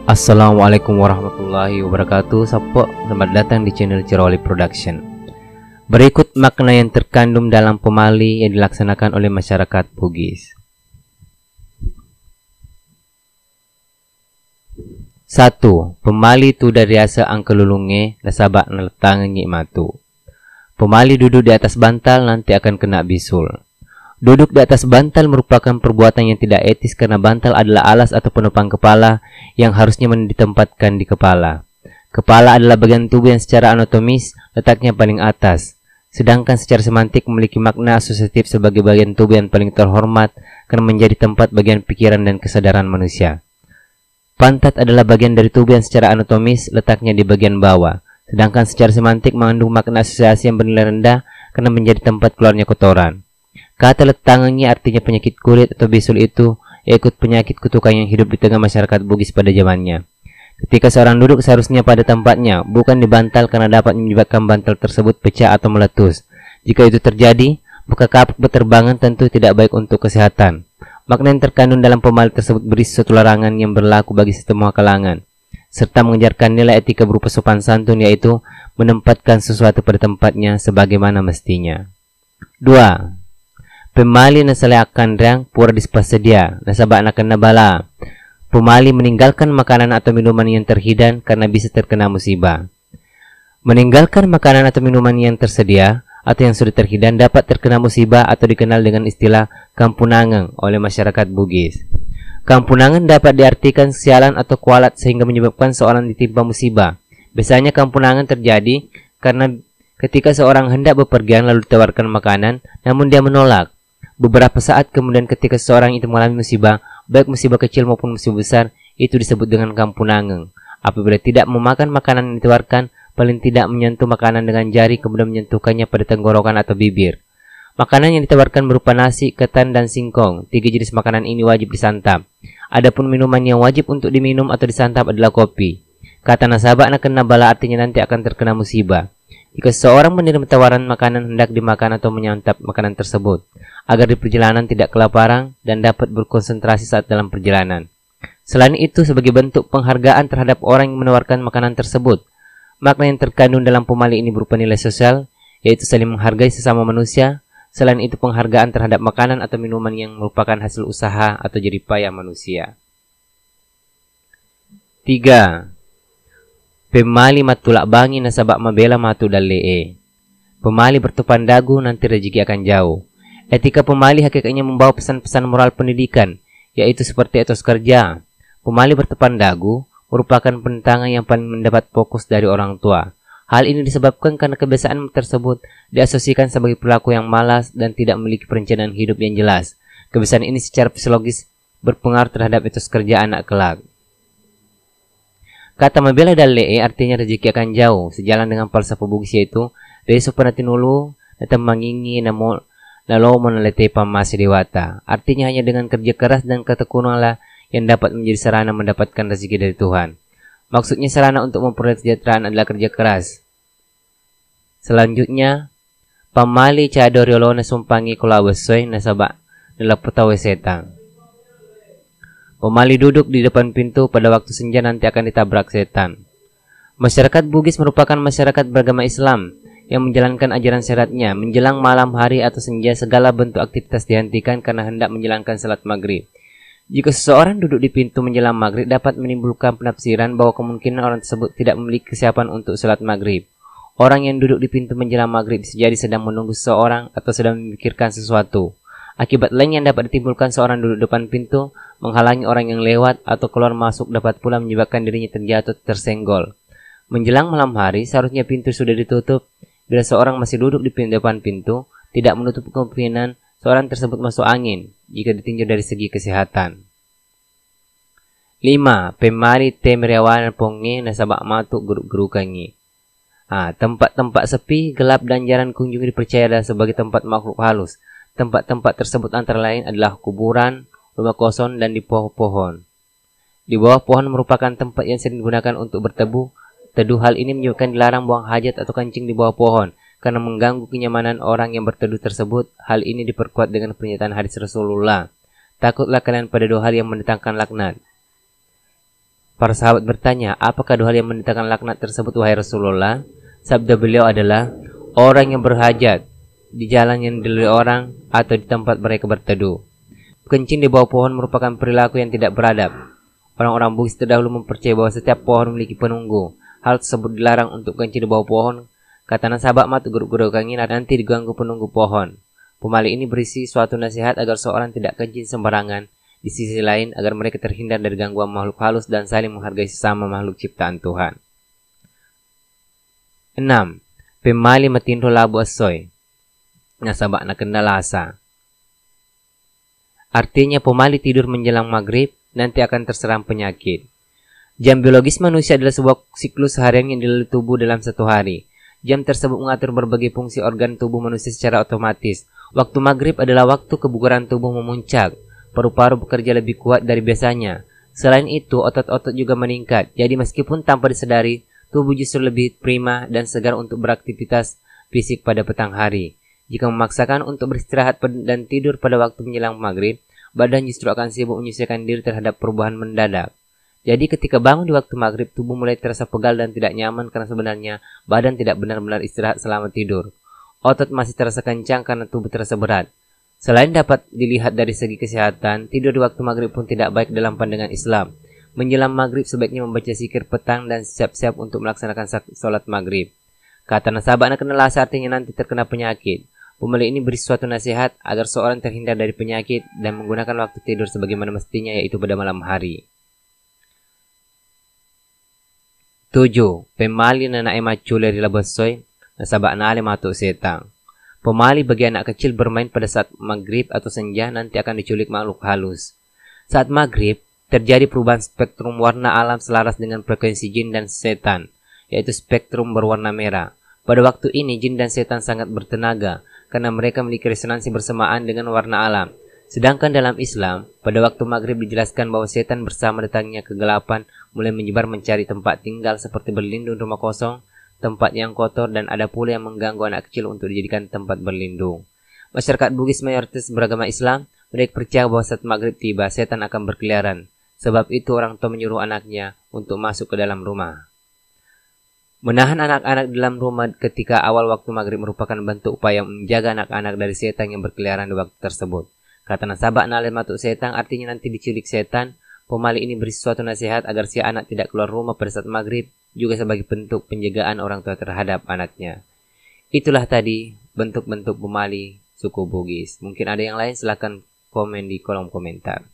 Assalamualaikum warahmatullahi wabarakatuh. Selamat datang di channel Ciroli Production. Berikut makna yang terkandung dalam pemali yang dilaksanakan oleh masyarakat Bugis. 1. Pemali tu dari asa angkelulunge nasabak neletangan matu. Pemali duduk di atas bantal nanti akan kena bisul. Duduk di atas bantal merupakan perbuatan yang tidak etis karena bantal adalah alas atau penopang kepala yang harusnya ditempatkan di kepala. Kepala adalah bagian tubuh yang secara anatomis letaknya paling atas, sedangkan secara semantik memiliki makna asosiatif sebagai bagian tubuh yang paling terhormat karena menjadi tempat bagian pikiran dan kesadaran manusia. Pantat adalah bagian dari tubuh yang secara anatomis letaknya di bagian bawah, sedangkan secara semantik mengandung makna asosiasi yang bernilai rendah karena menjadi tempat keluarnya kotoran. Kata letangannya artinya penyakit kulit atau bisul itu ikut penyakit kutukan yang hidup di tengah masyarakat Bugis pada zamannya. Ketika seorang duduk seharusnya pada tempatnya, bukan di bantal karena dapat menyebabkan bantal tersebut pecah atau meletus. Jika itu terjadi, maka kapuk berterbangan tentu tidak baik untuk kesehatan. Makna yang terkandung dalam pemali tersebut berisi suatu larangan yang berlaku bagi semua kalangan, serta mengajarkan nilai etika berupa sopan santun, yaitu menempatkan sesuatu pada tempatnya sebagaimana mestinya. 2. Pemali nasalakan riang pura dispasedia nasabak akan nabala. Pemali meninggalkan makanan atau minuman yang terhidang karena bisa terkena musibah. Meninggalkan makanan atau minuman yang tersedia atau yang sudah terhidang dapat terkena musibah atau dikenal dengan istilah kampunangan oleh masyarakat Bugis. Kampunangan dapat diartikan sialan atau kualat sehingga menyebabkan seorang ditimpa musibah. Biasanya kampunangan terjadi karena ketika seorang hendak bepergian lalu ditawarkan makanan namun dia menolak. Beberapa saat kemudian ketika seseorang itu mengalami musibah, baik musibah kecil maupun musibah besar, itu disebut dengan kampunangan. Apabila tidak memakan makanan yang ditawarkan, paling tidak menyentuh makanan dengan jari kemudian menyentuhkannya pada tenggorokan atau bibir. Makanan yang ditawarkan berupa nasi, ketan, dan singkong. 3 jenis makanan ini wajib disantap. Adapun minuman yang wajib untuk diminum atau disantap adalah kopi. Kata nasabak nak kena bala artinya nanti akan terkena musibah. Jika seseorang menerima tawaran makanan hendak dimakan atau menyantap makanan tersebut, agar di perjalanan tidak kelaparan dan dapat berkonsentrasi saat dalam perjalanan. Selain itu, sebagai bentuk penghargaan terhadap orang yang menawarkan makanan tersebut, makna yang terkandung dalam pemali ini berupa nilai sosial, yaitu saling menghargai sesama manusia. Selain itu, penghargaan terhadap makanan atau minuman yang merupakan hasil usaha atau jerih payah manusia. 3. Pemali matulak bangi nasabak mabela matu dalee. Pemali bertupan dagu nanti rezeki akan jauh. Etika pemali hakikatnya membawa pesan-pesan moral pendidikan, yaitu seperti etos kerja. Pemali bertupan dagu merupakan penentangan yang paling mendapat fokus dari orang tua. Hal ini disebabkan karena kebiasaan tersebut diasosiasikan sebagai perilaku yang malas dan tidak memiliki perencanaan hidup yang jelas. Kebiasaan ini secara fisiologis berpengaruh terhadap etos kerja anak kelak. Kata mabela dalee artinya rezeki akan jauh, sejalan dengan falsafah Bugis, yaitu reso panatinulu natam mangingi namo nalo menelete pamasi dewata. Artinya hanya dengan kerja keras dan ketekunanlah yang dapat menjadi sarana mendapatkan rezeki dari Tuhan. Maksudnya sarana untuk memperoleh kesejahteraan adalah kerja keras. Selanjutnya, pamali cadoriolo nasumpangi kulawesoy nasabak nalapotawe setang. Pemali duduk di depan pintu pada waktu senja nanti akan ditabrak setan. Masyarakat Bugis merupakan masyarakat beragama Islam yang menjalankan ajaran syariatnya. Menjelang malam hari atau senja, segala bentuk aktivitas dihentikan karena hendak menjalankan salat maghrib. Jika seseorang duduk di pintu menjelang maghrib, dapat menimbulkan penafsiran bahwa kemungkinan orang tersebut tidak memiliki kesiapan untuk salat maghrib. Orang yang duduk di pintu menjelang maghrib bisa jadi sedang menunggu seseorang atau sedang memikirkan sesuatu. Akibat lain yang dapat ditimbulkan seorang duduk depan pintu, menghalangi orang yang lewat atau keluar masuk, dapat pula menyebabkan dirinya terjatuh tersenggol. Menjelang malam hari, seharusnya pintu sudah ditutup. Bila seorang masih duduk di depan pintu, tidak menutup kemungkinan seorang tersebut masuk angin jika ditinjau dari segi kesehatan. 5. Pemali temeriawan ponge nasabak matu geruk-gerukangi. Tempat-tempat sepi, gelap, dan jarang kunjungi dipercaya adalah sebagai tempat makhluk halus. Tempat-tempat tersebut antara lain adalah kuburan, rumah kosong, dan di pohon-pohon. Di bawah pohon merupakan tempat yang sering digunakan untuk berteduh. Hal ini menyebabkan dilarang buang hajat atau kencing di bawah pohon karena mengganggu kenyamanan orang yang berteduh tersebut. Hal ini diperkuat dengan pernyataan hadis Rasulullah, takutlah kalian pada 2 hal yang mendatangkan laknat. Para sahabat bertanya, apakah dua hal yang mendatangkan laknat tersebut wahai Rasulullah? Sabda beliau adalah, orang yang berhajat di jalan yang dilalui orang atau di tempat mereka berteduh. Kencing di bawah pohon merupakan perilaku yang tidak beradab. Orang-orang Bugis terdahulu mempercayai bahwa setiap pohon memiliki penunggu. Hal tersebut dilarang untuk kencing di bawah pohon. Kata nasabak matu geruk-geruk angin nanti diganggu penunggu pohon. Pemali ini berisi suatu nasihat agar seorang tidak kencing sembarangan. Di sisi lain, agar mereka terhindar dari gangguan makhluk halus dan saling menghargai sesama makhluk ciptaan Tuhan. 6. Pemali matindro labu asoy. Nasabak na kendalasa. Artinya pemali tidur menjelang maghrib, nanti akan terserang penyakit. Jam biologis manusia adalah sebuah siklus harian yang dilalui tubuh dalam satu hari. Jam tersebut mengatur berbagai fungsi organ tubuh manusia secara otomatis. Waktu maghrib adalah waktu kebugaran tubuh memuncak. Paru-paru bekerja lebih kuat dari biasanya. Selain itu, otot-otot juga meningkat. Jadi meskipun tanpa disadari, tubuh justru lebih prima dan segar untuk beraktivitas fisik pada petang hari. Jika memaksakan untuk beristirahat dan tidur pada waktu menjelang maghrib, badan justru akan sibuk menyesuaikan diri terhadap perubahan mendadak. Jadi ketika bangun di waktu maghrib, tubuh mulai terasa pegal dan tidak nyaman karena sebenarnya badan tidak benar-benar istirahat selama tidur. Otot masih terasa kencang karena tubuh terasa berat. Selain dapat dilihat dari segi kesehatan, tidur di waktu maghrib pun tidak baik dalam pandangan Islam. Menjelang maghrib sebaiknya membaca zikir petang dan siap-siap untuk melaksanakan sholat maghrib. Kata nasabak nak kenal artinya nanti terkena penyakit. Pemali ini beri suatu nasihat agar seorang terhindar dari penyakit dan menggunakan waktu tidur sebagaimana mestinya, yaitu pada malam hari. 7. Pemali na naemaculer di labasoy, nasabak na ale matuk setang. Pemali bagi anak kecil bermain pada saat maghrib atau senja nanti akan diculik makhluk halus. Saat maghrib, terjadi perubahan spektrum warna alam selaras dengan frekuensi jin dan setan, yaitu spektrum berwarna merah. Pada waktu ini, jin dan setan sangat bertenaga, karena mereka memiliki resonansi bersamaan dengan warna alam. Sedangkan dalam Islam, pada waktu maghrib dijelaskan bahwa setan bersama datangnya kegelapan mulai menyebar mencari tempat tinggal seperti berlindung rumah kosong, tempat yang kotor, dan ada pula yang mengganggu anak kecil untuk dijadikan tempat berlindung. Masyarakat Bugis mayoritas beragama Islam, mereka percaya bahwa saat maghrib tiba, setan akan berkeliaran. Sebab itu orang tua menyuruh anaknya untuk masuk ke dalam rumah. Menahan anak-anak dalam rumah ketika awal waktu maghrib merupakan bentuk upaya menjaga anak-anak dari setan yang berkeliaran di waktu tersebut. Kata nasabak nale matuk setan artinya nanti diculik setan. Pemali ini beri suatu nasihat agar si anak tidak keluar rumah pada saat maghrib, juga sebagai bentuk penjagaan orang tua terhadap anaknya. Itulah tadi bentuk-bentuk pemali suku Bugis. Mungkin ada yang lain, silahkan komen di kolom komentar.